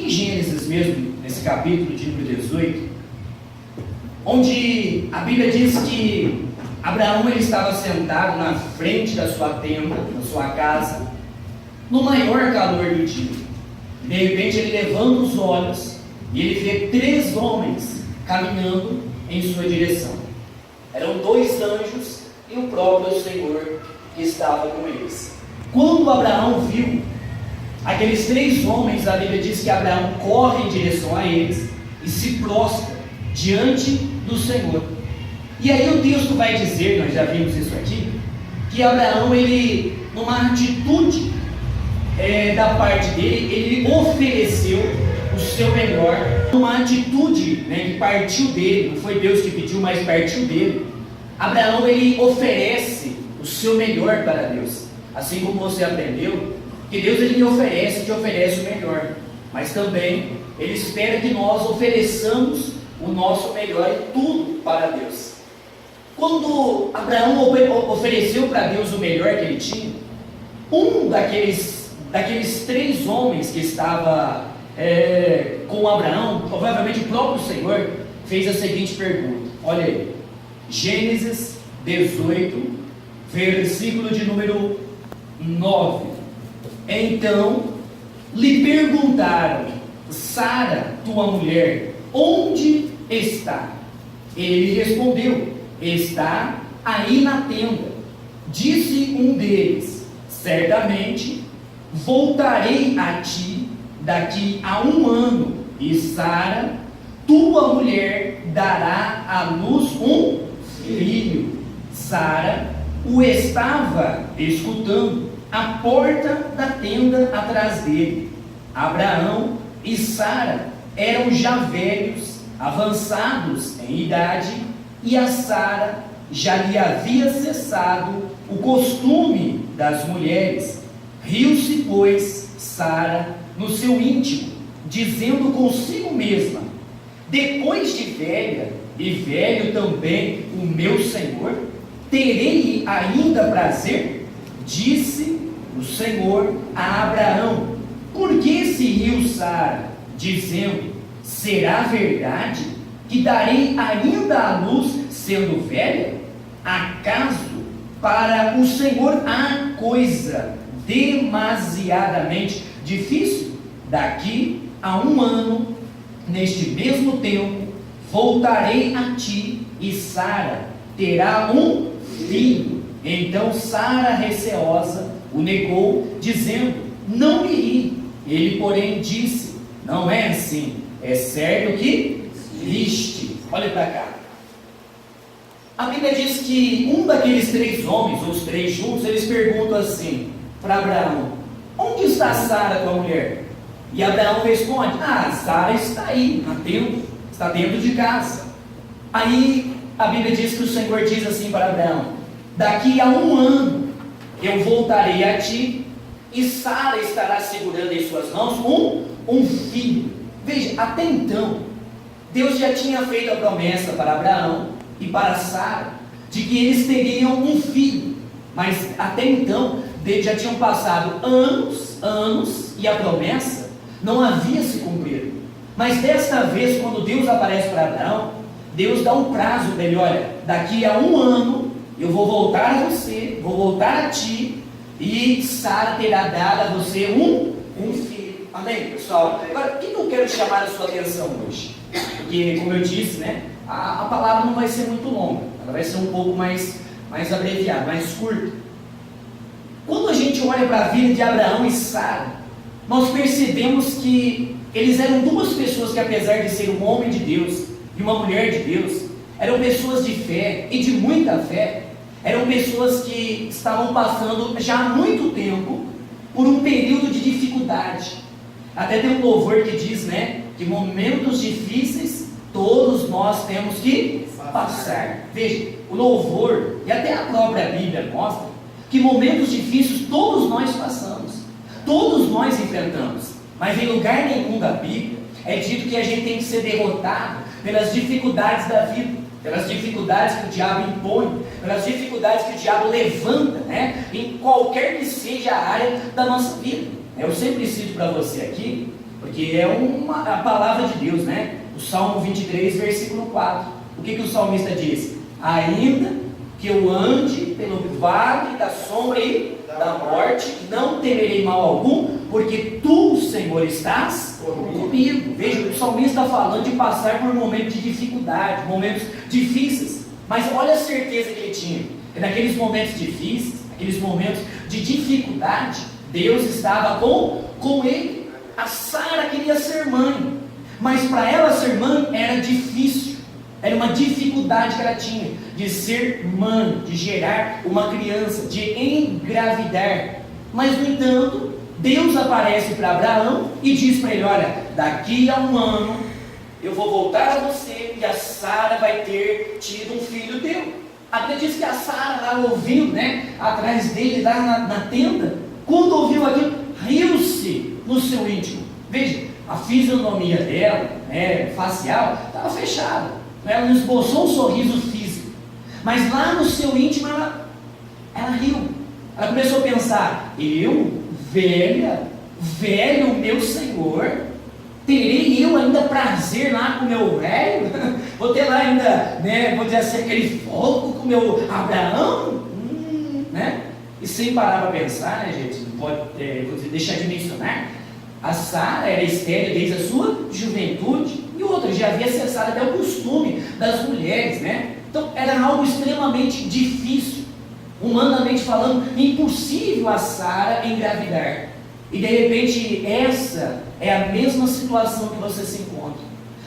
em Gênesis mesmo, nesse capítulo de número 18, onde a Bíblia diz que Abraão ele estava sentado na frente da sua tenda, na sua casa, no maior calor do dia. De repente ele levanta os olhos e ele vê 3 homens caminhando em sua direção. Eram 2 anjos e o próprio Senhor que estava com eles. Quando Abraão viu aqueles 3 homens, a Bíblia diz que Abraão corre em direção a eles e se prostra diante do Senhor. E aí o texto vai dizer, nós já vimos isso aqui, que Abraão, ele, numa atitude da parte dele, ele ofereceu o seu melhor, uma atitude que partiu dele, não foi Deus que pediu, mas partiu dele. Abraão, ele oferece o seu melhor para Deus, assim como você aprendeu, que Deus ele te oferece o melhor, mas também ele espera que nós ofereçamos o nosso melhor e tudo para Deus. Quando Abraão ofereceu para Deus o melhor que ele tinha, um daqueles 3 homens que estava com Abraão, provavelmente o próprio Senhor, fez a seguinte pergunta. Olha aí, Gênesis 18, versículo de número 9. Então lhe perguntaram: Sara, tua mulher, onde está? Ele respondeu: está aí na tenda. Disse um deles: certamente voltarei a ti daqui a 1 ano, e Sara, tua mulher, dará à luz um filho. Sara o estava escutando à porta da tenda atrás dele. Abraão e Sara eram já velhos, avançados em idade, e a Sara já lhe havia cessado o costume das mulheres. Riu-se, pois, Sara no seu íntimo, dizendo consigo mesma: depois de velha, e velho também o meu Senhor, terei ainda prazer? Disse o Senhor a Abraão: por que se riu Sara, dizendo: será verdade que darei ainda à luz sendo velha? Acaso para o Senhor há coisa demasiadamente difícil? Daqui a 1 ano, neste mesmo tempo, voltarei a ti, e Sara terá um filho. Então Sara, receosa, o negou, dizendo: não me ri. Ele, porém, disse: não é assim, é sério que riste. Olha para cá. A Bíblia diz que um daqueles 3 homens, ou os 3 juntos, eles perguntam assim para Abraão: onde está Sara, tua mulher? E Abraão responde: Sara está aí, na tenda, está dentro de casa. Aí a Bíblia diz que o Senhor diz assim para Abraão: daqui a 1 ano eu voltarei a ti, e Sara estará segurando em suas mãos um filho. Veja, até então Deus já tinha feito a promessa para Abraão e para Sara de que eles teriam um filho, mas até então já tinham passado anos e a promessa não havia se cumprido. Mas desta vez, quando Deus aparece para Abraão, Deus dá um prazo para ele: olha, daqui a 1 ano eu vou voltar a você, vou voltar a ti, e Sara terá dado a você um filho. Amém, pessoal? Agora, o que eu quero chamar a sua atenção hoje? Porque, como eu disse, a palavra não vai ser muito longa, ela vai ser um pouco mais abreviada, mais curta. Quando a gente olha para a vida de Abraão e Sara, nós percebemos que eles eram 2 pessoas que, apesar de ser um homem de Deus e uma mulher de Deus, eram pessoas de fé e de muita fé. Eram pessoas que estavam passando já há muito tempo por um período de dificuldade. Até tem um louvor que diz, que momentos difíceis todos nós temos que passar. Veja, o louvor e até a própria Bíblia mostra que momentos difíceis todos nós passamos, todos nós enfrentamos. Mas em lugar nenhum da Bíblia é dito que a gente tem que ser derrotado pelas dificuldades da vida, pelas dificuldades que o diabo impõe, pelas dificuldades que o diabo levanta, em qualquer que seja a área da nossa vida. Eu sempre cito para você aqui porque é a palavra de Deus, né? O Salmo 23, versículo 4. O que o salmista diz? Ainda que eu ande pelo vale da sombra e da morte, não temerei mal algum, porque tu, Senhor, estás comigo. Veja, o salmista está falando de passar por momentos de dificuldade, momentos difíceis, mas olha a certeza que ele tinha, que naqueles momentos difíceis, aqueles momentos de dificuldade, Deus estava com ele. A Sara queria ser mãe, mas para ela ser mãe era difícil, era uma dificuldade que ela tinha, de ser mãe, de gerar uma criança, de engravidar. Mas no entanto, Deus aparece para Abraão e diz para ele: olha, daqui a um ano eu vou voltar a você e a Sara vai ter tido um filho teu. A Bíblia diz que a Sara lá ouvindo, né, atrás dele lá na tenda, quando ouviu aquilo, riu-se no seu íntimo. Veja, a fisionomia dela, né, facial, estava fechada. Ela não esboçou um sorriso físico, mas lá no seu íntimo ela riu. Ela começou a pensar: eu, velho meu Senhor, terei eu ainda prazer lá com o meu velho? Vou ter lá ainda, né, vou dizer assim, aquele fogo com o meu Abraão? Né? E sem parar para pensar, né, gente, não pode deixar de mencionar, a Sara era estéril desde a sua juventude, e outra, já havia cessado até o costume das mulheres, né? Então era algo extremamente difícil, humanamente falando, impossível a Sara engravidar. E de repente essa é a mesma situação que você se encontra.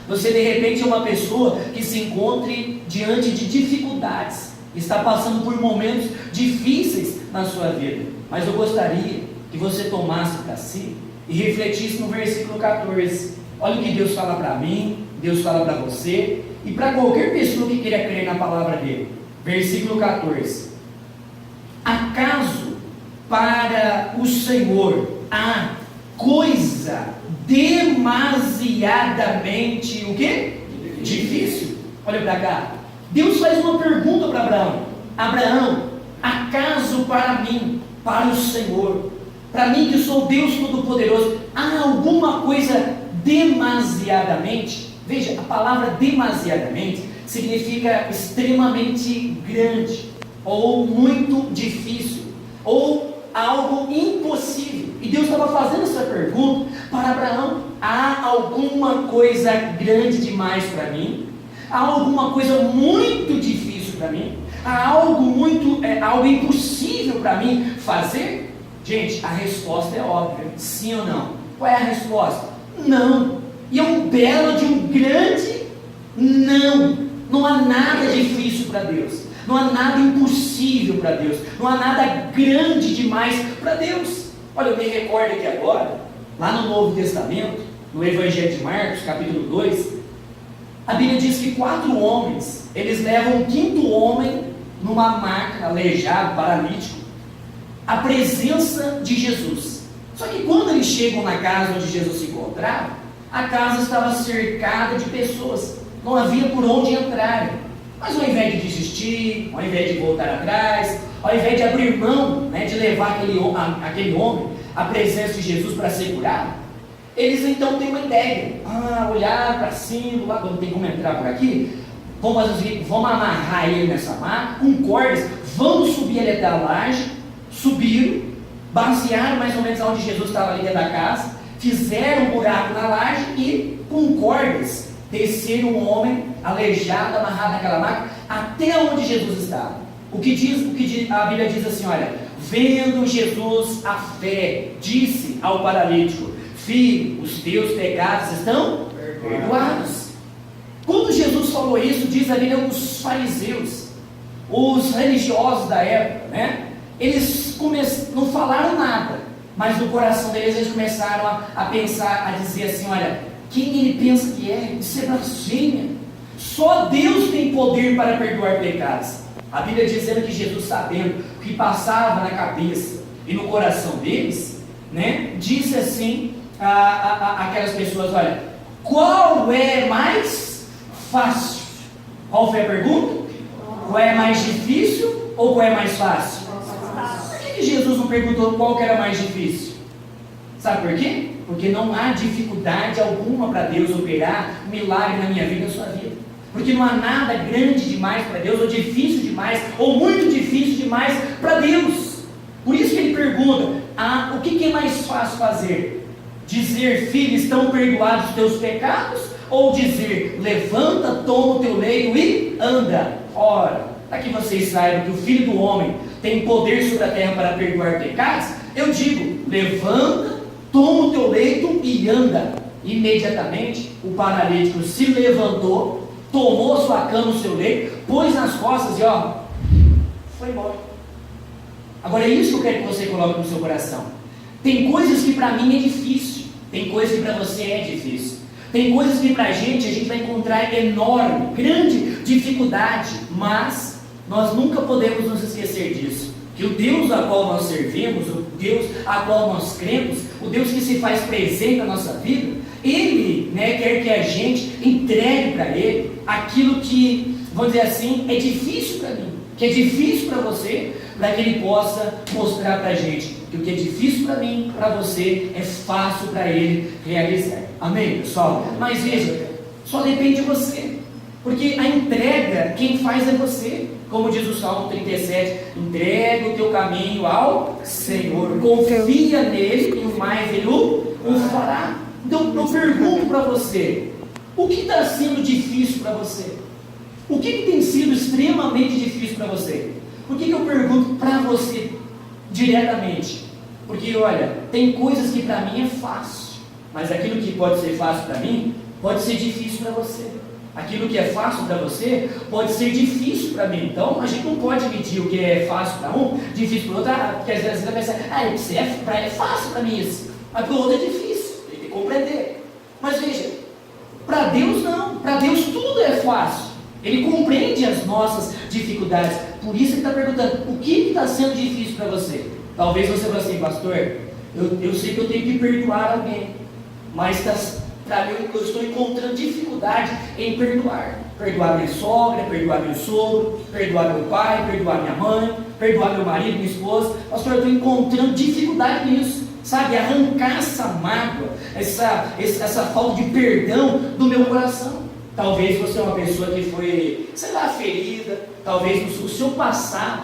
Você de repente é uma pessoa que se encontre diante de dificuldades, está passando por momentos difíceis na sua vida. Mas eu gostaria que você tomasse para si e refletisse no versículo 14. Olha o que Deus fala para mim, Deus fala para você e para qualquer pessoa que queira crer na palavra dele. Versículo 14: acaso para o Senhor há coisa demasiadamente o quê? Difícil. Olha para cá. Deus faz uma pergunta para Abraão: Abraão, acaso para mim, para o Senhor, para mim que sou Deus Todo-Poderoso, há alguma coisa demasiadamente? Veja, a palavra demasiadamente significa extremamente grande, ou muito difícil, ou algo impossível. E Deus estava fazendo essa pergunta para Abraão: há alguma coisa grande demais para mim? Há alguma coisa muito difícil para mim? Há algo algo impossível para mim fazer? Gente, a resposta é óbvia, sim ou não? Qual é a resposta? Não. E é um belo de um grande não. Não há nada difícil para Deus, não há nada impossível para Deus, não há nada grande demais para Deus. Olha, eu me recordo aqui agora, lá no Novo Testamento, no Evangelho de Marcos, capítulo 2, a Bíblia diz que 4 homens, eles levam um 5º homem numa maca, aleijado, paralítico, à presença de Jesus. Só que quando eles chegam na casa onde Jesus se encontrava, a casa estava cercada de pessoas, não havia por onde entrarem. Mas ao invés de desistir, ao invés de voltar atrás, ao invés de abrir mão, né, de levar aquele homem à presença de Jesus para ser curado, eles então têm uma ideia: olhar para cima, lá quando tem como entrar por aqui, vamos amarrar ele nessa maca, com cordas, vamos subir ele até a laje. Subiram, basearam mais ou menos onde Jesus estava ali dentro da casa, fizeram um buraco na laje e com cordas desceram um homem aleijado, amarrado naquela maca, até onde Jesus estava. A Bíblia diz assim: olha, vendo Jesus a fé, disse ao paralítico: filho, os teus pecados estão perdoados. Quando Jesus falou isso, diz a Bíblia, os fariseus, os religiosos da época, né? Eles não falaram nada, mas no coração deles eles começaram a pensar, a dizer assim: olha, quem ele pensa que é? Isso é blasfêmia. Só Deus tem poder para perdoar pecados. A Bíblia dizendo que Jesus, sabendo o que passava na cabeça e no coração deles, né, disse assim aquelas pessoas: olha, qual é mais fácil? Qual foi a pergunta? Qual é mais difícil ou qual é mais fácil? Por que Jesus não perguntou qual que era mais difícil? Sabe por quê? Porque não há dificuldade alguma para Deus operar um milagre na minha vida e na sua vida. Porque não há nada grande demais para Deus, ou difícil demais, ou muito difícil demais para Deus. Por isso que ele pergunta, o que é mais fácil fazer? Dizer, filho, estão perdoados os teus pecados? Ou dizer, levanta, toma o teu leito e anda? Ora, para que vocês saibam que o Filho do Homem tem poder sobre a terra para perdoar pecados, eu digo, levanta, toma o teu leito e anda. Imediatamente o paralítico se levantou, tomou a sua cama, o seu leito, pôs nas costas e foi embora. Agora é isso que eu quero que você coloque no seu coração. Tem coisas que para mim é difícil, tem coisas que para você é difícil, tem coisas que para a gente vai encontrar enorme, grande dificuldade, mas nós nunca podemos nos esquecer disso, que o Deus a qual nós servimos, o Deus a qual nós cremos, o Deus que se faz presente na nossa vida, Ele quer que a gente entregue para Ele aquilo que, vamos dizer assim, é difícil para mim, que é difícil para você, para que Ele possa mostrar para a gente que o que é difícil para mim, para você, é fácil para Ele realizar. Amém, pessoal? Mas veja, só depende de você, porque a entrega, quem faz é você. Como diz o Salmo 37, entrega o teu caminho ao Senhor, confia nele e mais Ele o fará. Então eu pergunto para você, o que está sendo difícil para você? O que tem sido extremamente difícil para você? Por que eu pergunto para você diretamente? Porque olha, tem coisas que para mim é fácil, mas aquilo que pode ser fácil para mim, pode ser difícil para você. Aquilo que é fácil para você, pode ser difícil para mim. Então a gente não pode medir o que é fácil para um, difícil para o outro, porque às vezes você vai pensar, é fácil para mim isso, mas para o outro é difícil, tem que compreender. Mas veja, para Deus não, para Deus tudo é fácil, Ele compreende as nossas dificuldades. Por isso Ele está perguntando, o que está sendo difícil para você? Talvez você fale assim, pastor, eu sei que eu tenho que perdoar alguém, mas para mim eu estou encontrando dificuldade em perdoar. Perdoar minha sogra, perdoar meu sogro, perdoar meu pai, perdoar minha mãe, perdoar meu marido, minha esposa. Pastor, eu estou encontrando dificuldade nisso, sabe? Arrancar essa mágoa, essa falta de perdão do meu coração. Talvez você é uma pessoa que foi, ferida. Talvez no seu passado,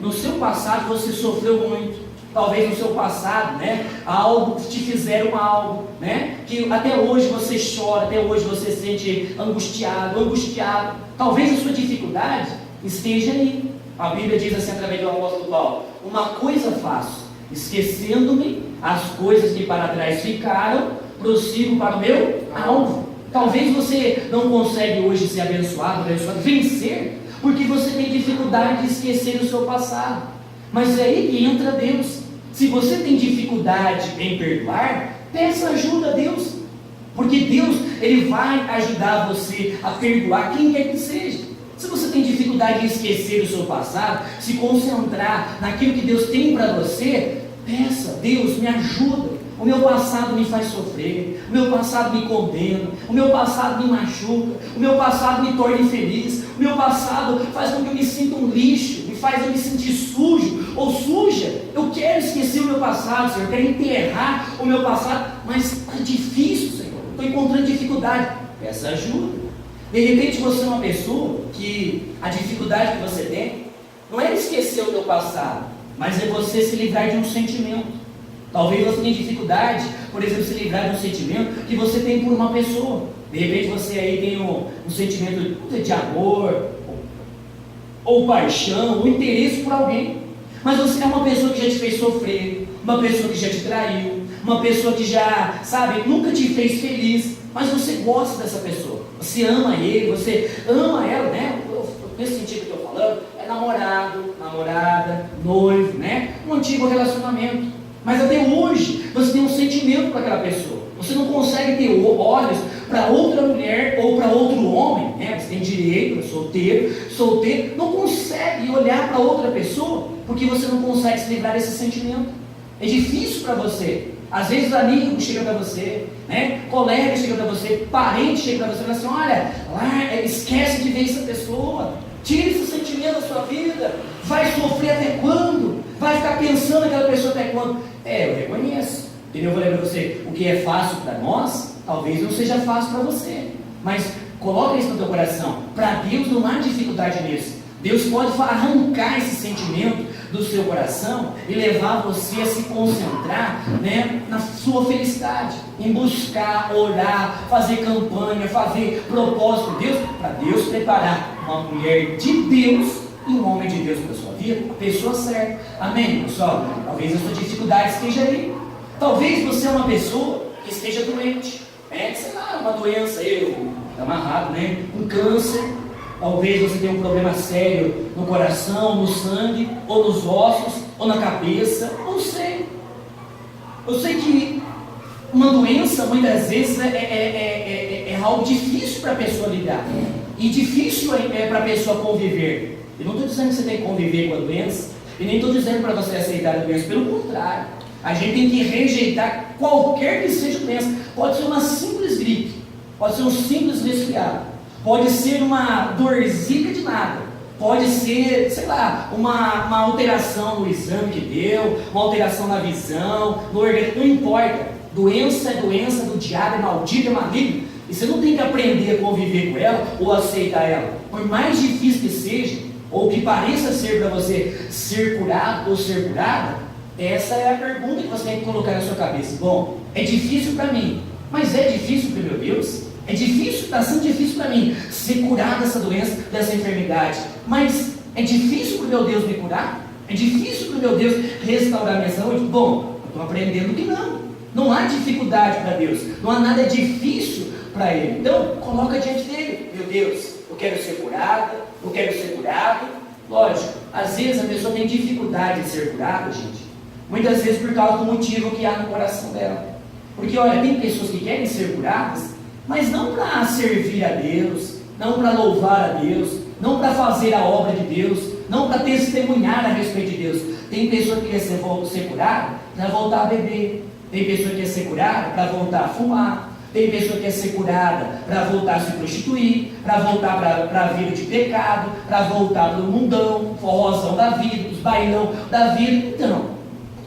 no seu passado você sofreu muito. Talvez no seu passado, algo te fizeram algo, que até hoje você chora, até hoje você se sente angustiado. Talvez a sua dificuldade esteja aí. A Bíblia diz assim através do apóstolo Paulo: uma coisa faço, esquecendo-me as coisas que para trás ficaram, prossigo para o meu alvo. Talvez você não consegue hoje ser abençoado, vencer, porque você tem dificuldade de esquecer o seu passado. Mas é aí que entra Deus. Se você tem dificuldade em perdoar, peça ajuda a Deus, porque Deus, Ele vai ajudar você a perdoar quem quer que seja. Se você tem dificuldade em esquecer o seu passado, se concentrar naquilo que Deus tem para você, peça, Deus me ajuda. O meu passado me faz sofrer, o meu passado me condena, o meu passado me machuca, o meu passado me torna infeliz, o meu passado faz com que eu me sinta um lixo, me faz eu me sentir sujo ou suja. Eu quero esquecer o meu passado, Senhor, eu quero enterrar o meu passado, mas está difícil, Senhor, estou encontrando dificuldade. Peça ajuda. De repente você é uma pessoa que a dificuldade que você tem não é esquecer o teu passado, mas é você se livrar de um sentimento. Talvez você tenha dificuldade, por exemplo, se livrar de um sentimento que você tem por uma pessoa. De repente você aí tem um sentimento de amor, ou paixão, ou interesse por alguém. Mas você é uma pessoa que já te fez sofrer, uma pessoa que já te traiu, uma pessoa que já, nunca te fez feliz, mas você gosta dessa pessoa. Você ama ele, você ama ela, nesse sentido que eu estou falando, é namorado, namorada, noivo, um antigo relacionamento. Mas até hoje você tem um sentimento para aquela pessoa. Você não consegue ter olhos para outra mulher ou para outro homem, Você tem direito, solteiro, não consegue olhar para outra pessoa porque você não consegue se livrar desse sentimento. É difícil para você. Às vezes amigos chegam para você, colegas chegam para você, parentes chegam para você e falam assim: olha, esquece de ver essa pessoa, tire esse sentimento da sua vida, vai sofrer até quando? Vai ficar pensando naquela pessoa até quando? Eu reconheço. Entendeu? Eu falei para você, o que é fácil para nós, talvez não seja fácil para você. Mas coloca isso no teu coração. Para Deus não há dificuldade nisso. Deus pode arrancar esse sentimento do seu coração e levar você a se concentrar, né, na sua felicidade, em buscar, orar, fazer campanha, fazer propósito de Deus, para Deus preparar uma mulher de Deus e um homem de Deus para a sua vida, a pessoa certa. Amém, pessoal? Talvez a sua dificuldade esteja aí. Talvez você é uma pessoa que esteja doente, sei lá, uma doença aí, amarrado, né? Um câncer. Talvez você tenha um problema sério no coração, no sangue, ou nos ossos, ou na cabeça, não sei. Eu sei que uma doença muitas vezes é algo difícil para a pessoa lidar, e difícil para a pessoa conviver. Eu não estou dizendo que você tem que conviver com a doença, e nem estou dizendo para você aceitar a doença, pelo contrário, a gente tem que rejeitar qualquer que seja a doença. Pode ser uma simples gripe, pode ser um simples resfriado, pode ser uma dorzinha de nada, pode ser, sei lá, uma alteração no exame que deu, uma alteração na visão, no organismo, não importa. Doença é doença do diabo, é maldita, é maligna, e você não tem que aprender a conviver com ela ou aceitar ela. Por mais difícil que seja, ou que pareça ser para você ser curado ou ser curada, essa é a pergunta que você tem que colocar na sua cabeça. Bom, é difícil para mim, mas é difícil para o meu Deus? É difícil, está sendo difícil para mim ser curado dessa doença, dessa enfermidade, mas é difícil para o meu Deus me curar? É difícil para o meu Deus restaurar minha saúde? Bom, eu estou aprendendo que não há dificuldade para Deus, não há nada difícil para Ele. Então, coloca diante dele: meu Deus, eu quero ser curada, eu quero ser curado. Lógico, às vezes a pessoa tem dificuldade de ser curada, gente, muitas vezes por causa do motivo que há no coração dela. Porque olha, tem pessoas que querem ser curadas, mas não para servir a Deus, não para louvar a Deus, não para fazer a obra de Deus, não para testemunhar a respeito de Deus. Tem pessoa que quer ser curada para voltar a beber, tem pessoa que quer ser curada para voltar a fumar, tem pessoa que quer ser curada para voltar a se prostituir, para voltar para a vida de pecado, para voltar para o mundão, forrozão da vida, os bailão da vida. Então,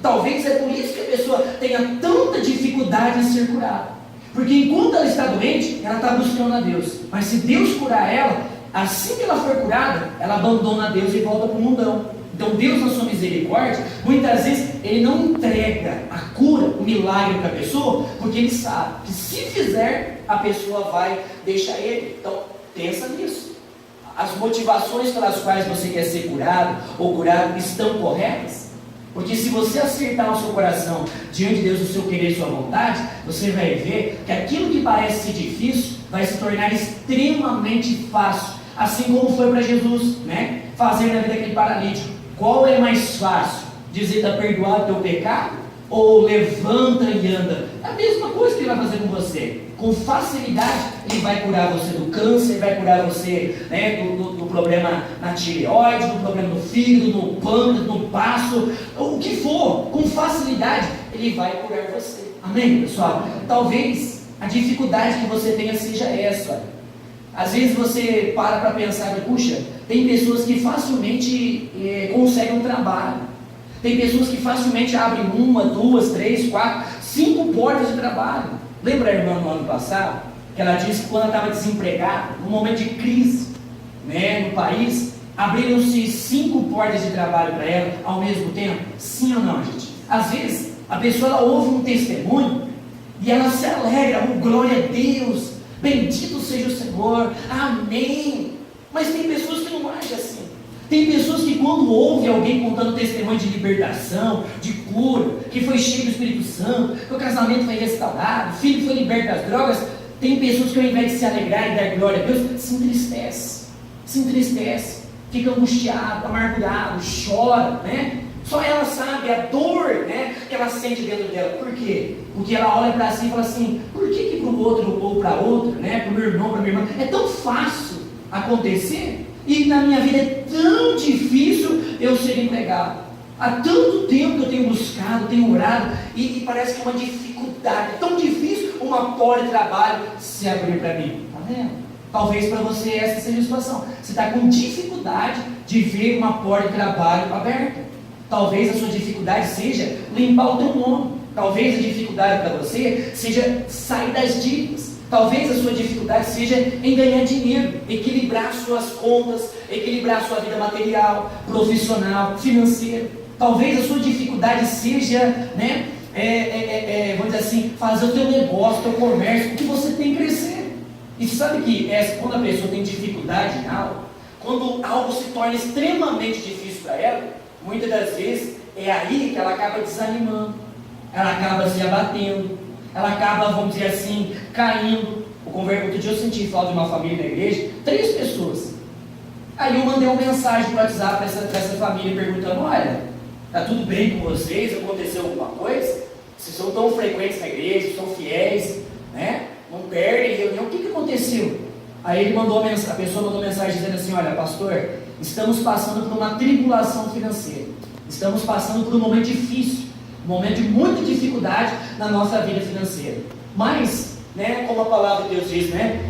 talvez é por isso que a pessoa tenha tanta dificuldade em ser curada. Porque enquanto ela está doente, ela está buscando a Deus. Mas se Deus curar ela, assim que ela for curada, ela abandona a Deus e volta para o mundão. Então Deus, na sua misericórdia, muitas vezes Ele não entrega a cura, o milagre para a pessoa, porque Ele sabe que se fizer, a pessoa vai deixar Ele. Então pensa nisso. As motivações pelas quais você quer ser curado ou curado estão corretas? Porque se você acertar o seu coração diante de Deus, o seu querer e sua vontade, você vai ver que aquilo que parece ser difícil vai se tornar extremamente fácil. Assim como foi para Jesus, né? Fazer na vida daquele paralítico. Qual é mais fácil? Dizer: está perdoado o teu pecado? Ou levanta e anda? É a mesma coisa que Ele vai fazer com você. Com facilidade Ele vai curar você do câncer, vai curar você, né, do problema na tireoide, do problema no fígado, no pâncreas, no baço, o que for. Com facilidade Ele vai curar você. Amém, pessoal? Talvez a dificuldade que você tenha seja essa. Às vezes você para pensar: puxa, tem pessoas que facilmente conseguem um trabalho. Tem pessoas que facilmente abrem 1, 2, 3, 4, 5 portas de trabalho. Lembra a irmã no ano passado? Que ela disse que quando ela estava desempregada, num momento de crise, né, no país, abriram-se 5 portas de trabalho para ela ao mesmo tempo? Sim ou não, gente? Às vezes a pessoa ela ouve um testemunho e ela se alegra: oh, glória a Deus, bendito seja o Senhor, amém. Mas tem pessoas que não agem assim. Tem pessoas que quando ouvem alguém contando testemunho de libertação, de cura, que foi cheio do Espírito Santo, que o casamento foi restaurado, o filho foi liberto das drogas, tem pessoas que ao invés de se alegrar e dar glória a Deus, se entristece, fica angustiado, amargurado, chora, né? Só ela sabe a dor, né, que ela sente dentro dela. Por quê? Porque ela olha para si e fala assim: por que para o outro ou para outra, né, para o meu irmão, para a minha irmã, é tão fácil acontecer, e na minha vida é tão difícil eu ser empregado? Há tanto tempo que eu tenho buscado, tenho orado, e parece que é uma dificuldade, é tão difícil uma porta de trabalho se abrir para mim. Está vendo? Talvez para você essa seja a situação. Você está com dificuldade de ver uma porta de trabalho aberta. Talvez a sua dificuldade seja limpar o teu nome. Talvez a dificuldade para você seja sair das dívidas. Talvez a sua dificuldade seja em ganhar dinheiro, equilibrar suas contas, equilibrar sua vida material, profissional, financeira. Talvez a sua dificuldade seja, né, vamos dizer assim, fazer o teu negócio, o teu comércio, o que você tem que crescer. E você sabe que quando a pessoa tem dificuldade em algo, quando algo se torna extremamente difícil para ela, muitas das vezes é aí que ela acaba desanimando, ela acaba se abatendo, ela acaba, vamos dizer assim, caindo. Outro dia eu senti falta de uma família na igreja, 3 pessoas. Aí eu mandei uma mensagem no WhatsApp para essa família perguntando: olha, está tudo bem com vocês? Aconteceu alguma coisa? Vocês são tão frequentes na igreja, são fiéis, né? Não perdem reunião, o que aconteceu? Aí a pessoa mandou mensagem dizendo assim: olha, pastor, estamos passando por uma tribulação financeira, estamos passando por um momento difícil, um momento de muita dificuldade na nossa vida financeira. Mas, né, como a palavra de Deus diz, né,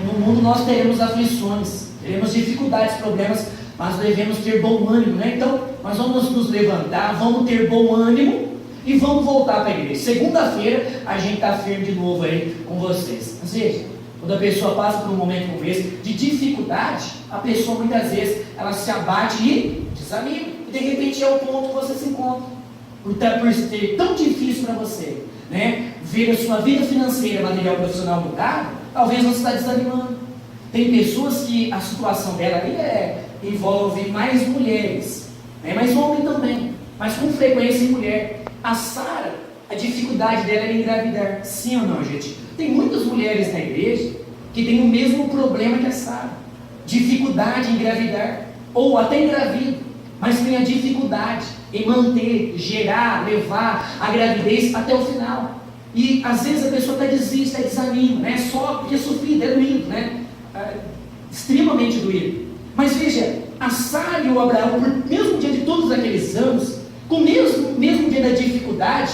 no mundo nós teremos aflições, teremos dificuldades, problemas, mas devemos ter bom ânimo, né? Então, nós vamos nos levantar, vamos ter bom ânimo e vamos voltar para a igreja. Segunda-feira a gente está firme de novo aí com vocês. Ou seja, quando a pessoa passa por um momento como esse de dificuldade, a pessoa muitas vezes ela se abate e desanima. E de repente é o ponto que você se encontra. Por ser tão difícil para você, né, ver a sua vida financeira, material, profissional mudar, talvez você está desanimando. Tem pessoas que a situação dela ali envolve mais mulheres, né, mas homem também, mas com frequência em mulher. A Sara, a dificuldade dela era engravidar. Sim ou não, gente? Tem muitas mulheres na igreja que têm o mesmo problema que a Sara, dificuldade em engravidar, ou até engravidam, mas tem a dificuldade em manter, gerar, levar a gravidez até o final. E às vezes a pessoa até desiste, até desanima, né? Só porque é sofrido, é doído, né? Extremamente doído. Mas veja, a Sara e o Abraão, mesmo diante de todos aqueles anos, com o mesmo dia da dificuldade,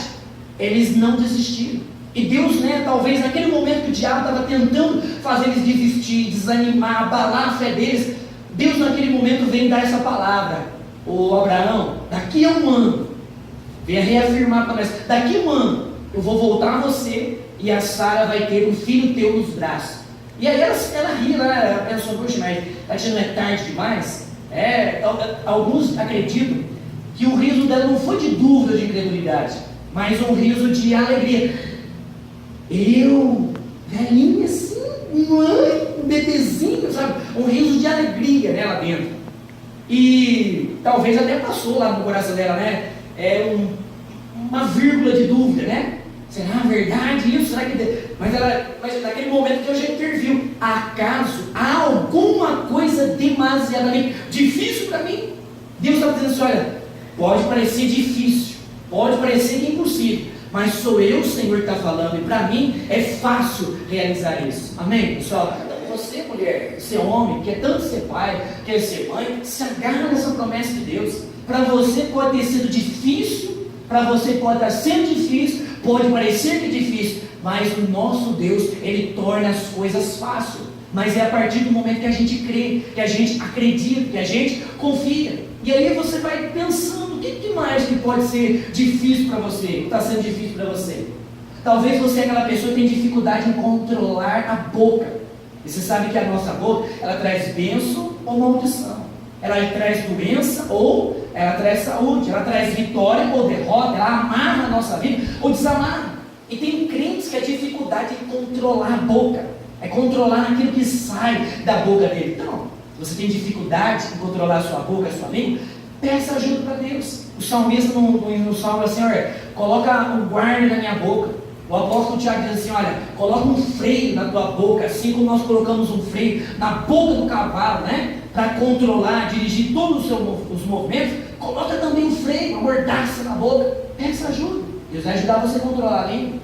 eles não desistiram. E Deus, né, talvez naquele momento que o diabo estava tentando fazer eles desistir, desanimar, abalar a fé deles, Deus naquele momento vem dar essa palavra: ô Abraão, daqui a um ano, venha reafirmar para nós, daqui a um ano eu vou voltar a você e a Sara vai ter um filho teu nos braços. E aí ela ri, ela pensou: poxa, mas não é tarde demais? Alguns acreditam que o riso dela não foi de dúvida, de incredulidade, mas um riso de alegria. Eu, velhinha assim, mãe, um bebezinho, sabe? Um riso de alegria, né, lá dentro. E talvez até passou lá no coração dela, né? Uma vírgula de dúvida, né? Será verdade isso? Será que... Mas naquele momento Deus já interviu. Acaso há alguma coisa demasiadamente difícil para mim? Deus está dizendo assim: olha, pode parecer difícil, pode parecer que é impossível, mas sou eu, o Senhor, que está falando, e para mim é fácil realizar isso. Amém, pessoal? Então você, mulher, você homem, quer tanto ser pai, quer ser mãe, se agarra nessa promessa de Deus. Para você pode ter sido difícil, para você pode estar sendo difícil, pode parecer que é difícil, mas o nosso Deus, Ele torna as coisas fáceis. Mas é a partir do momento que a gente crê, que a gente acredita, que a gente confia. E aí você vai pensando: o que mais que pode ser difícil para você, que está sendo difícil para você? Talvez você é aquela pessoa que tem dificuldade em controlar a boca. E você sabe que a nossa boca, ela traz bênção ou maldição. Ela traz doença ou ela traz saúde. Ela traz vitória ou derrota. Ela amarra a nossa vida ou desamarra. E tem crentes que a dificuldade é controlar a boca, é controlar aquilo que sai da boca dele. Então, você tem dificuldade em controlar a sua boca, a sua língua, peça ajuda para Deus. O salmista no salmo assim: olha, coloca um guarda na minha boca. O apóstolo Tiago diz assim: olha, coloca um freio na tua boca, assim como nós colocamos um freio na boca do cavalo, né? Para controlar, dirigir todos os movimentos, coloca também um freio, uma mordaça na boca. Peça ajuda. Deus vai ajudar você a controlar a língua.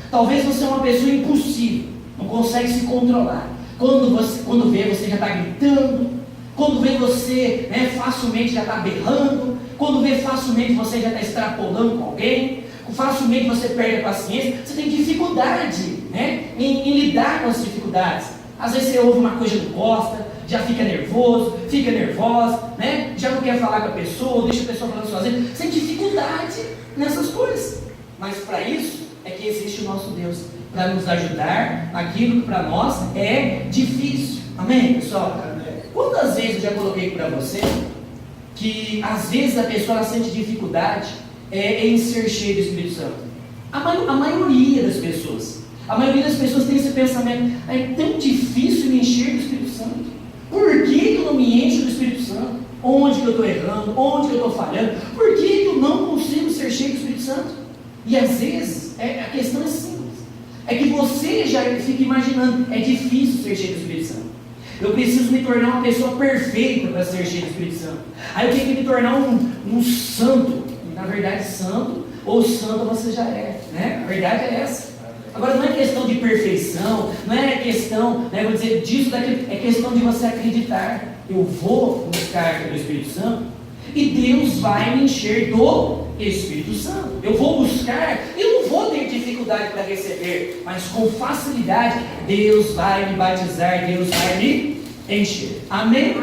Talvez você é uma pessoa impulsiva, não consegue se controlar. Quando vê, você já está gritando. Quando vê, você, né, facilmente já está berrando. Quando vê, facilmente você já está extrapolando com alguém. Facilmente você perde a paciência. Você tem dificuldade, né, em lidar com as dificuldades. Às vezes você ouve uma coisa que não gosta, já fica nervoso, fica nervosa, né, já não quer falar com a pessoa, deixa a pessoa falando sozinha. Você tem dificuldade nessas coisas. Mas para isso é que existe o nosso Deus, para nos ajudar naquilo que para nós é difícil. Amém, pessoal? Amém. Quantas vezes eu já coloquei para você que às vezes a pessoa sente dificuldade em ser cheia do Espírito Santo? A maioria das pessoas. A maioria das pessoas tem esse pensamento: é tão difícil me encher do Espírito Santo. Por que eu não me encho do Espírito Santo? Onde que eu estou errando? Onde que eu estou falhando? Por que eu não consigo ser cheio do Espírito Santo? E às vezes a questão é simples. É que você já fica imaginando: é difícil ser cheio do Espírito Santo. Eu preciso me tornar uma pessoa perfeita para ser cheio do Espírito Santo. Aí eu tenho que me tornar um santo. E, na verdade, santo ou santa você já é, né? A verdade é essa. Agora, não é questão de perfeição, não é questão, vou dizer, disso, daquilo, é questão de você acreditar. Eu vou buscar pelo Espírito Santo e Deus vai me encher do Espírito Santo. Eu vou buscar, eu não vou ter dificuldade para receber, mas com facilidade Deus vai me batizar, Deus vai me encher. Amém?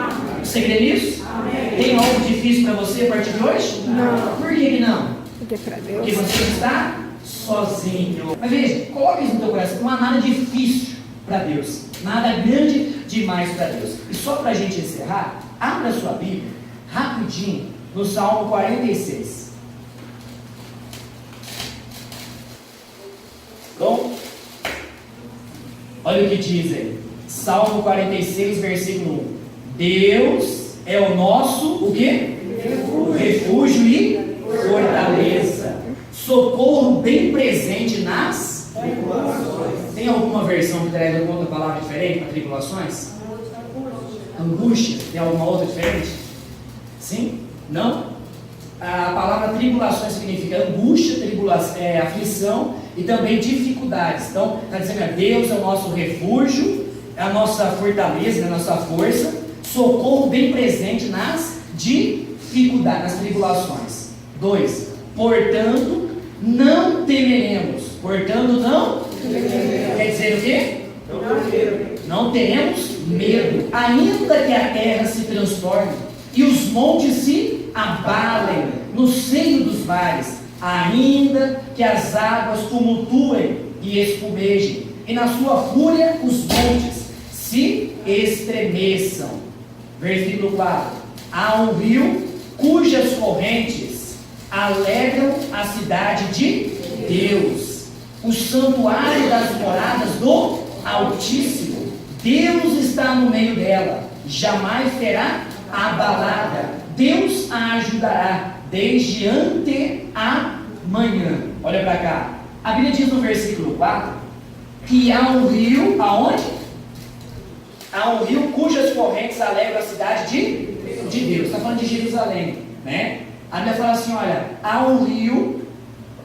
Você crê nisso? Amém. Tem algo difícil para você a partir de hoje? Não. Por que não? Porque você está sozinho. Mas veja, coloque isso no teu coração: não há nada difícil para Deus, nada grande demais para Deus. E só para a gente encerrar, abra a sua Bíblia rapidinho no Salmo 46. Bom, olha o que diz aí, Salmo 46, versículo 1. Deus é o nosso, o quê? Refúgio e fortaleza, socorro bem presente nas tribulações. Tem alguma versão que traz alguma outra palavra diferente para tribulações? Angústia. Tem alguma outra diferente? Sim? Não? A palavra tribulações significa angústia, tribulação, aflição e também dificuldades. Então, está dizendo: Deus é o nosso refúgio, é a nossa fortaleza, a nossa força, socorro bem presente nas dificuldades, nas tribulações. 2. Portanto, não temeremos. Portanto, não temeremos. Quer dizer o quê? Não teremos medo, ainda que a terra se transforme e os montes se abalem no seio dos mares, ainda que as águas tumultuem e espumejem, e na sua fúria os montes se estremeçam. Versículo 4. Há um rio cujas correntes alegram a cidade de Deus, o santuário das moradas do Altíssimo. Deus está no meio dela, jamais será abalada. Deus a ajudará desde ante a manhã. Olha para cá. A Bíblia diz no versículo 4 que há um rio, aonde? Há um rio cujas correntes alegram a cidade de Deus. Está falando de Jerusalém, né? A Bíblia fala assim: olha, há um rio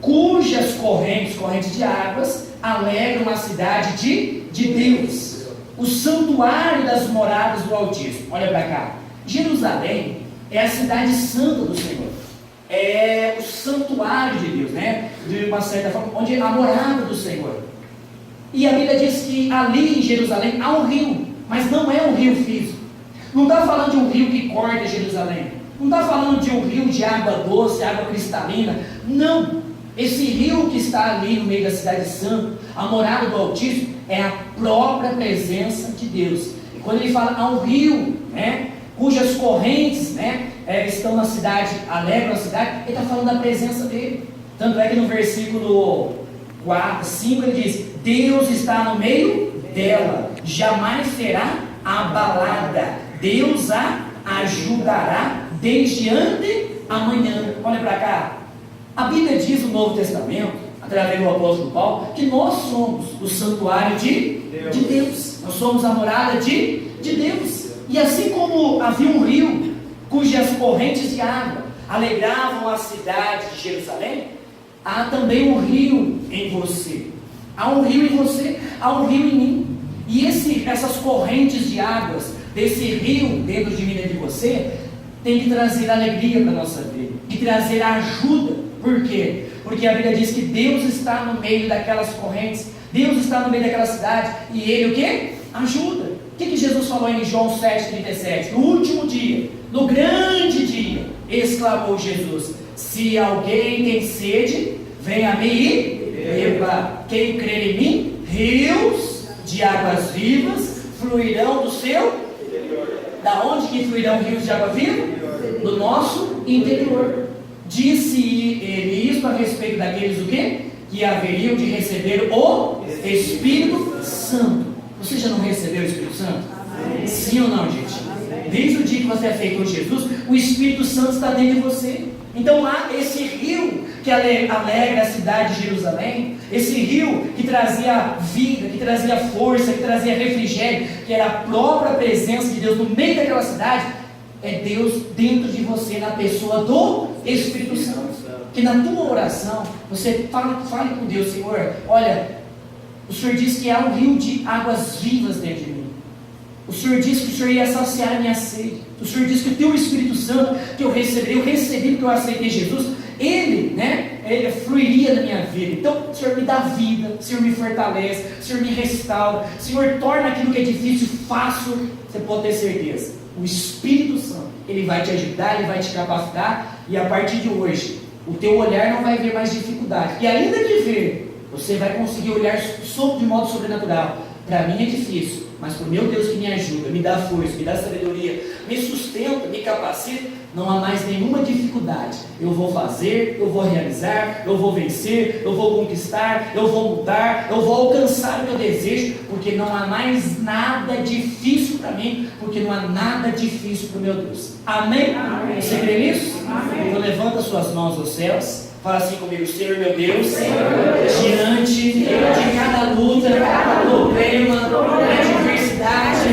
cujas correntes de águas, alegram a cidade de Deus, o santuário das moradas do Altíssimo. Olha para cá. Jerusalém é a cidade santa do Senhor, é o santuário de Deus, né? De uma certa forma, onde é a morada do Senhor. E a Bíblia diz que ali em Jerusalém há um rio, mas não é um rio físico. Não está falando de um rio que corta Jerusalém, não está falando de um rio de água doce, água cristalina. Não, esse rio que está ali no meio da cidade santa, a morada do Altíssimo, é a própria presença de Deus. E quando ele fala há um rio, né, cujas correntes, né, estão na cidade, alegram a cidade, ele está falando da presença dele. Tanto é que no versículo 4, 5 ele diz: Deus está no meio dela, jamais será abalada, Deus a ajudará desde ante amanhã. Olha para cá. A Bíblia diz no Novo Testamento, através do apóstolo Paulo, que nós somos o santuário de Deus. Nós somos a morada de Deus. E assim como havia um rio cujas correntes de água alegravam a cidade de Jerusalém, há também um rio em você. Há um rio em você, há um rio em mim. E essas correntes de águas desse rio dentro de mim e de você tem que trazer alegria para a nossa vida e trazer ajuda. Por quê? Porque a Bíblia diz que Deus está no meio daquelas correntes, Deus está no meio daquela cidade, e Ele o quê? Ajuda. O que Jesus falou em João 7,37? No último dia, no grande dia, exclamou Jesus: se alguém tem sede, venha a mim e beba. Quem crer em mim, rios de águas vivas fluirão do seu. Da onde que fluirão rios de água viva? Do nosso interior. Disse ele isso a respeito daqueles o quê? Que haveriam de receber o Espírito Santo. Você já não recebeu o Espírito Santo? Amém. Sim ou não, gente? Amém. Desde o dia que você aceitou Jesus, o Espírito Santo está dentro de você. Então há esse rio que alegra a cidade de Jerusalém, esse rio que trazia vida, que trazia força, que trazia refrigério, que era a própria presença de Deus no meio daquela cidade. É Deus dentro de você, na pessoa do Espírito Santo. Que na tua oração, você fale com Deus: Senhor, olha, o Senhor disse que há um rio de águas vivas dentro de mim. O Senhor disse que o Senhor ia saciar a minha sede. O Senhor disse que o teu Espírito Santo, que eu recebi porque eu aceitei Jesus, ele fluiria na minha vida. Então, o Senhor me dá vida, o Senhor me fortalece, o Senhor me restaura, o Senhor torna aquilo que é difícil fácil. Você pode ter certeza, o Espírito Santo, ele vai te ajudar, ele vai te capacitar, e a partir de hoje, o teu olhar não vai ver mais dificuldade, e ainda que ver, você vai conseguir olhar de modo sobrenatural. Para mim é difícil, mas para o meu Deus que me ajuda, me dá força, me dá sabedoria, me sustenta, me capacita, não há mais nenhuma dificuldade. Eu vou fazer, eu vou realizar, eu vou vencer, eu vou conquistar, eu vou mudar, eu vou alcançar o meu desejo, porque não há mais nada difícil para mim, porque não há nada difícil para o meu Deus. Amém? Amém. Você crê nisso? Amém. Então levanta suas mãos aos céus. Fala assim comigo: Senhor meu Deus, diante de cada luta, problema, adversidade,